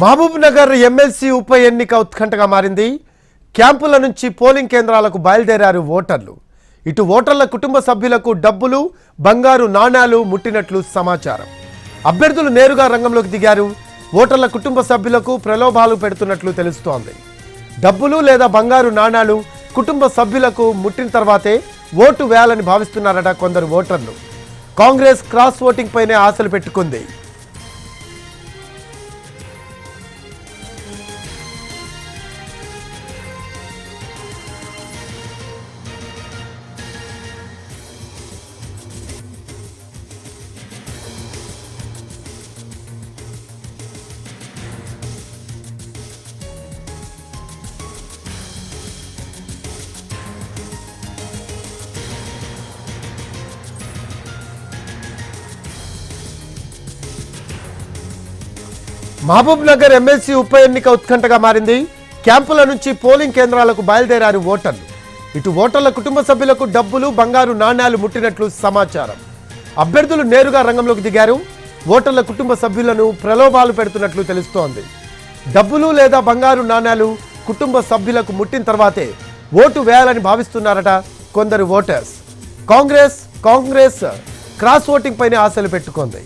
Mahabub Nagar MLC ఉప ఎన్నిక ఉత్కంఠగా మారింది. క్యాంపుల నుంచి పోలింగ్ కేంద్రాలకు బయలుదేరారు ఓటర్లు. ఇటు ఓటర్ల కుటుంబ సభ్యులకు డబ్బులు, బంగారు నాణాలు ముట్టినట్లు సమాచారం. అభ్యర్థులు నేరుగా రంగంలోకి దిగారు. ఓటర్ల కుటుంబ సభ్యులకు ప్రలోభాలు పెడుతున్నట్లు తెలుస్తోంది. డబ్బులు లేదా బంగారు నాణాలు కుటుంబ సభ్యులకు ముట్టిన తర్వాతే ఓటు వేయాలని భావిస్తున్నారట కొందరు ఓటర్లు. కాంగ్రెస్ క్రాస్ ఓటింగ్ పైనే ఆశలు పెట్టుకుంది. మహబూబ్ నగర్ ఎమ్మెల్సీ ఉప ఎన్నిక ఉత్కంఠగా మారింది. క్యాంపుల నుంచి పోలింగ్ కేంద్రాలకు బయలుదేరారు ఓటర్లు. ఇటు ఓటర్ల కుటుంబ సభ్యులకు డబ్బులు, బంగారు నాణ్యాలు ముట్టినట్లు సమాచారం. అభ్యర్థులు నేరుగా రంగంలోకి దిగారు. ఓటర్ల కుటుంబ సభ్యులను ప్రలోభాలు పెడుతున్నట్లు తెలుస్తోంది. డబ్బులు లేదా బంగారు నాణ్యాలు కుటుంబ సభ్యులకు ముట్టిన తర్వాతే ఓటు వేయాలని భావిస్తున్నారట కొందరు ఓటర్స్. కాంగ్రెస్ క్రాస్ ఓటింగ్ పైన ఆశలు పెట్టుకుంది.